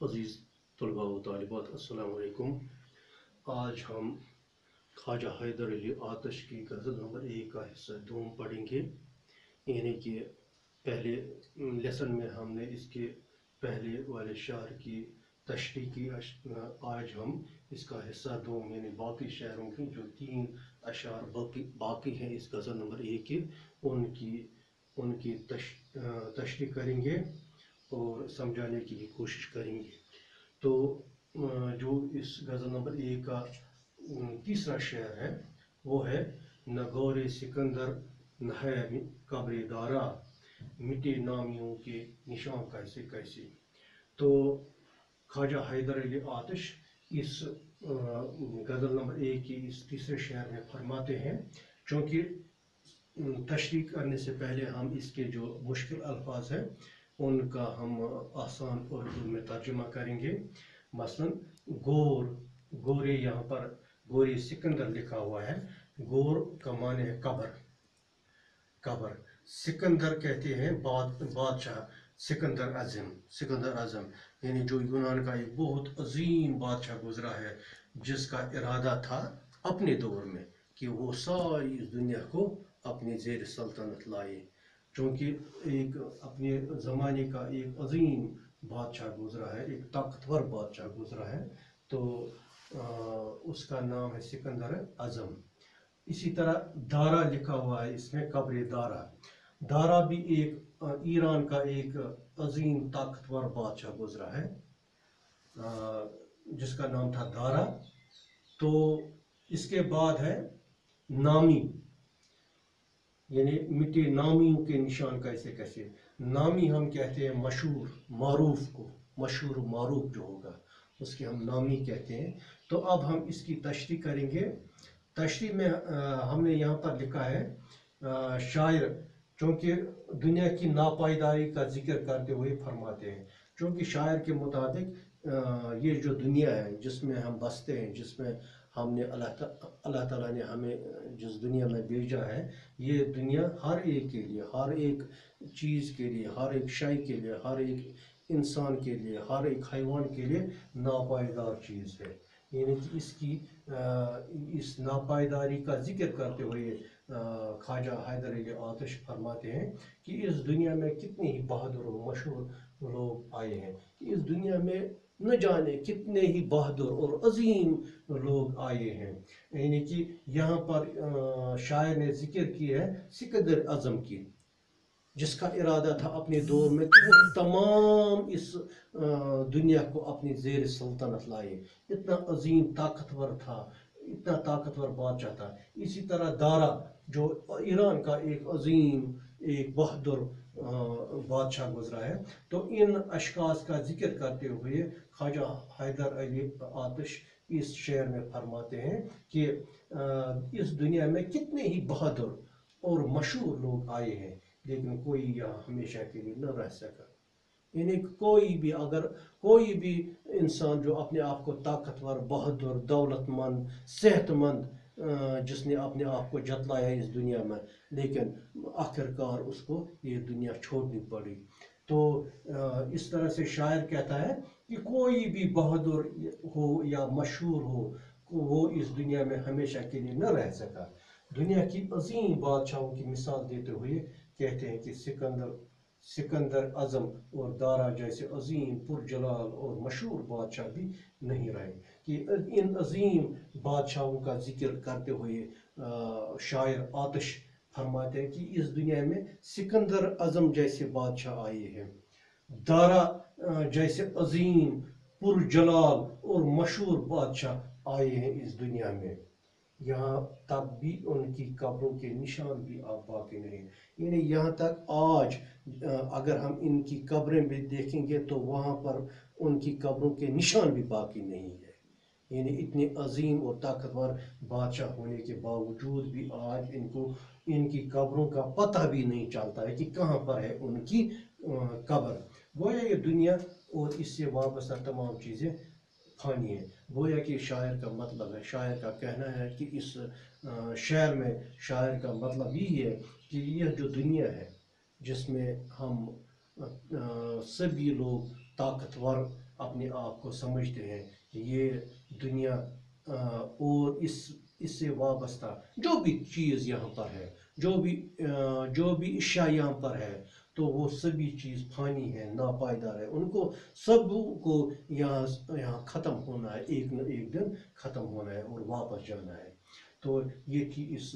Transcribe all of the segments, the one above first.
अज़ीज़ तलबा व तालिबात अस्सलाम वालेकुम। आज हम ख्वाजा हैदर अली आतिश की गज़ल नंबर 1 का हिस्सा दूम पढ़ेंगे। यानी कि पहले लेसन में हमने इसके पहले वाले शायर की तशरीह की। आज हम इसका हिस्सा दूम यानी बाकी शायरों की जो 3 अशार बाकी हैं इस गज़ल नंबर 1 के उनकी तशरीह करेंगे और समझाने की भी कोशिश करेंगे। तो जो इस गज़ल नंबर 1 का तीसरा शेर है वो है न गौरे सिकंदर न है कब्र दारा, मिटे नामियों के निशान कैसे कैसे। तो ख्वाजा हैदर अली आतिश इस गज़ल नंबर 1 की इस तीसरे शेर में फरमाते हैं, चूँकि तशरीह करने से पहले हम इसके जो मुश्किल अल्फाज हैं उनका हम आसान उर्दू में तर्जुमा करेंगे। मसलन गोरे, यहाँ पर गोरे सिकंदर लिखा हुआ है। गोर का माने है कब्र। सिकंदर कहते हैं बादशाह, सिकंदर आज़म यानी जो यूनान का एक बहुत अजीम बादशाह गुजरा है, जिसका इरादा था अपने दौर में कि वो सारी इस दुनिया को अपने ज़ेर सल्तनत लाए। चूँकि एक अपने ज़माने का एक अजीम बादशाह गुजरा है, एक ताकतवर बादशाह गुजरा है, तो उसका नाम है सिकंदर आज़म। इसी तरह दारा लिखा हुआ है इसमें, कब्र दारा भी एक ईरान का एक अजीम ताकतवर बादशाह गुजरा है जिसका नाम था दारा। तो इसके बाद है नामी, यानी मिटे नामियों के निशान कैसे कैसे। नामी हम कहते हैं मशहूर मारूफ को, मशहूर मारूफ जो होगा उसके हम नामी कहते हैं। तो अब हम इसकी तशरीह करेंगे। तशरीह में हमने यहाँ पर लिखा है शायर, चूँकि दुनिया की नापायदारी का जिक्र करते हुए फरमाते हैं, चूँकि शायर के मुताबिक ये जो दुनिया है जिसमें हम बसते हैं, जिसमें हमने अल्लाह ताला ने हमें जिस दुनिया में भेजा है, ये दुनिया हर एक के लिए, हर एक चीज़ के लिए, हर एक शय के लिए, हर एक इंसान के लिए, हर एक हैवान के लिए नापायदार चीज़ है। यानी कि इसकी इस नापायदारी का जिक्र करते हुए ख्वाजा हैदर अली आतिश फरमाते हैं कि इस दुनिया में कितने ही बहादुर और मशहूर लोग आए हैं, इस दुनिया में न जाने कितने ही बहादुर और अजीम लोग आए हैं। यानी कि यहाँ पर शायर ने जिक्र किया है सिकंदर आज़म की, जिसका इरादा था अपने दौर में कि वो तमाम इस दुनिया को अपनी ज़ेर सल्तनत लाए। इतना अजीम ताकतवर था, इतना ताकतवर बादशाह था। इसी तरह दारा जो ईरान का एक अजीम, एक बहादुर बादशाह गुजरा है। तो इन अशखास का जिक्र करते हुए ख्वाजा हैदर अली आतिश इस शेर में फरमाते हैं कि इस दुनिया में कितने ही बहादुर और मशहूर लोग आए हैं, लेकिन कोई यहाँ हमेशा के लिए न रह सका। यानी कोई भी इंसान जो अपने आप को ताकतवर, बहादुर, दौलतमंद, सेहतमंद जिसने अपने आप को जतलाया इस दुनिया में, लेकिन आखिरकार उसको ये दुनिया छोड़नी पड़ी। तो इस तरह से शायर कहता है कि कोई भी बहादुर हो या मशहूर हो, वो इस दुनिया में हमेशा के लिए न रह सका। दुनिया की अजीम बादशाहों की मिसाल देते हुए कहते हैं कि सिकंदर आज़म और दारा जैसे अजीम पुरजलाल और मशहूर बादशाह भी नहीं रहे। कि इन अजीम बादशाहों का जिक्र करते हुए शायर आतिश फरमाते हैं कि इस दुनिया में सिकंदर आज़म जैसे बादशाह आए हैं, दारा जैसे अजीम पुरजलाल और मशहूर बादशाह आए हैं इस दुनिया में। यहाँ तक भी उनकी कब्रों के निशान भी आप बाकी नहीं। यानी यहाँ तक आज अगर हम इनकी कब्रें भी देखेंगे तो वहाँ पर उनकी कब्रों के निशान भी बाकी नहीं है। यानी इतने अजीम और ताकतवर बादशाह होने के बावजूद भी आज इनकी कब्रों का पता भी नहीं चलता है कि कहाँ पर है उनकी कब्र। गोया ये दुनिया और इससे वाबस्ता तमाम चीज़ें फानी है। गोया कि शायर का मतलब है, शायर का कहना है कि इस शेर में शायर का मतलब यही है कि यह जो दुनिया है जिसमें हम सभी लोग ताकतवर अपने आप को समझते हैं ये दुनिया और इससे वाबस्ता जो भी चीज़ यहाँ पर है, जो भी इश्या यहाँ पर है, तो वो सभी चीज़ फानी है, नापायदार है, उनको सब को यहाँ ख़त्म होना है, एक न एक दिन ख़त्म होना है और वापस जाना है। तो ये थी इस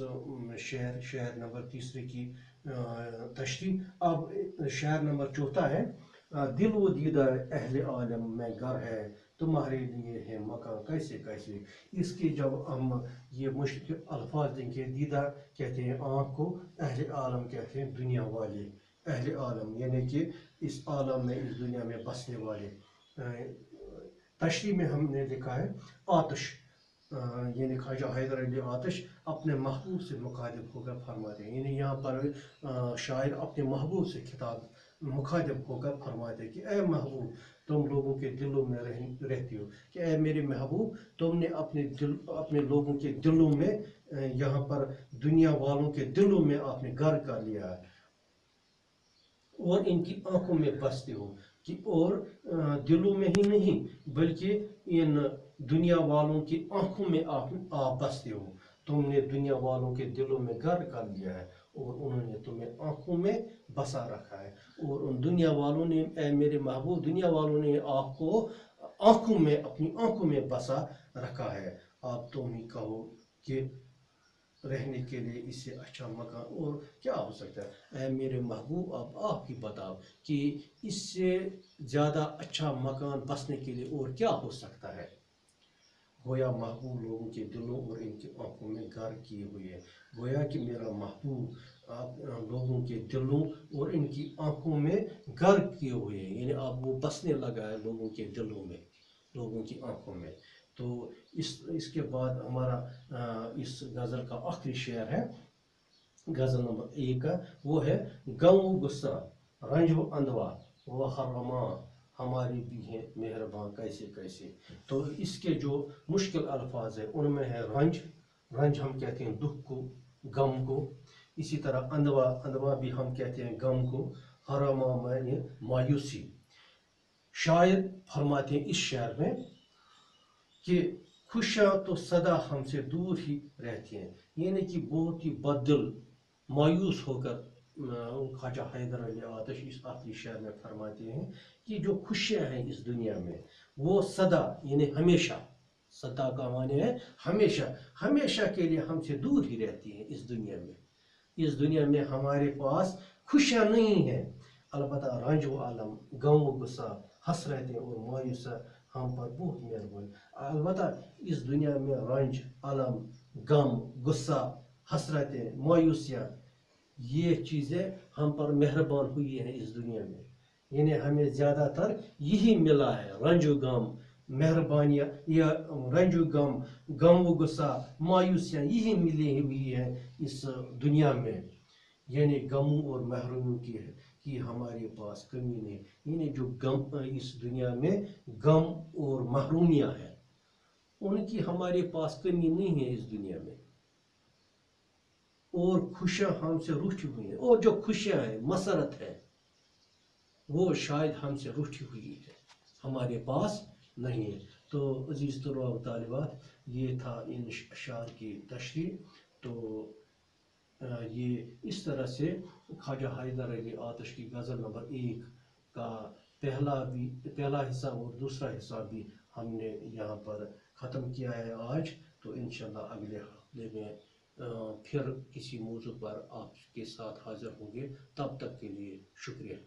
शेर नंबर 3 की तशरीह। अब शेर नंबर 4 है, दिल व दीदा अहले आलम में घर है, तुम्हारे लिए है मकान कैसे कैसे। इसके जब हम ये मुश्किल अल्फाज देंगे, दीदा कहते हैं आँख को, अहले आलम कहते हैं दुनिया वाले, अहले आलम यानी कि इस आलम में, इस दुनिया में बसने वाले। तशरीह में हमने लिखा है आतिश, यानी ख्वाजा हैदर अली आतिश अपने महबूब से मुखातिब होकर फरमाते हैं, यानी यहाँ पर शायर अपने महबूब से खिताब मुखातिब होकर फरमाते कि ए महबूब, तुम लोगों के दिलों में रहती हो, कि ए मेरे महबूब, तुमने अपने लोगों के दिलों में, यहाँ पर दुनिया वालों के दिलों में आपने घर कर लिया है और इनकी आंखों में बसते हो, कि और दिलों में ही नहीं बल्कि इन दुनिया वालों की आंखों में आप बसते हो। तुमने दुनिया वालों के दिलों में घर कर लिया है और उन्होंने तुम्हें आंखों में बसा रखा है, और उन दुनिया वालों ने, ए मेरे महबूब, दुनिया वालों ने आपको आंखों में, अपनी आंखों में बसा रखा है। आप तुम ही कहो कि रहने के लिए इससे अच्छा मकान और क्या हो सकता है। ऐ मेरे महबूब, आप ही बताओ कि इससे ज़्यादा अच्छा मकान बसने के लिए और क्या हो सकता है। गोया महबूब लोगों के दिलों और इनकी आंखों में घर किए हुए है। गोया कि मेरा महबूब आप लोगों के दिलों और इनकी आंखों में घर किए हुए हैं, यानी आप वो बसने लगा है लोगों के दिलों में, लोगों की आंखों में। तो इसके बाद हमारा इस गज़ल का आखिरी शेर है, गज़ल नंबर 1 का, वो है गम गुस्सा रंज व अंधवा वो हरमा हमारी भी हैं मेहरबान कैसे कैसे। तो इसके जो मुश्किल अल्फाज है उनमें है रंज, रंज हम कहते हैं दुख को, गम को। इसी तरह अंधवा, अंधवा भी हम कहते हैं गम को। हरमा माने मायूसी। शायर फरमाते हैं इस शेर में कि खुशियाँ तो सदा हमसे दूर ही रहती हैं, यानी कि बहुत ही बददिल मायूस होकर ख्वाजा हैदर अली आतिश इस आखिरी शेर में फरमाते हैं कि जो खुशियाँ हैं इस दुनिया में वो सदा यानी हमेशा, सदा का माने है हमेशा, हमेशा के लिए हमसे दूर ही रहती हैं इस दुनिया में। इस दुनिया में हमारे पास खुशियाँ नहीं हैं, अलबत्ता रंज व आलम, गम व गुस्सा, हसरतें और मायूसा हम पर बहुत मेहरबान। अलबत्ता इस दुनिया में रंज, अलम, गम, गुस्सा, हसरतें, मायूसियाँ, ये चीज़ें हम पर मेहरबान हुई हैं इस दुनिया में, यानी हमें ज़्यादातर यही मिला है, रंज व गम, मेहरबानियाँ, या रंज व गम, गम व गुस्सा, मायूसियाँ, यही मिली हुई हैं इस दुनिया में। यानी गमों और महरूमियों की हमारे पास कमी नहीं, यानी जो गम इस दुनिया में गम और महरूमियाँ हैं उनकी हमारे पास कमी नहीं है इस दुनिया में, और खुशियाँ हमसे रूठी हुई हैं, और जो खुशियाँ हैं, मसरत है, वो शायद हमसे रूठी हुई है, हमारे पास नहीं है। तो अजीज़ तलबा व तालिबात, ये था इन अशार की तशरीह। तो ये इस तरह से ख्वाजा हैदर अली आतिश की गज़ल नंबर 1 का पहला हिस्सा और दूसरा हिस्सा भी हमने यहाँ पर ख़त्म किया है आज। तो इंशाअल्लाह अगले हफ्ते में फिर किसी मौजू पर आपके साथ हाज़िर होंगे। तब तक के लिए शुक्रिया।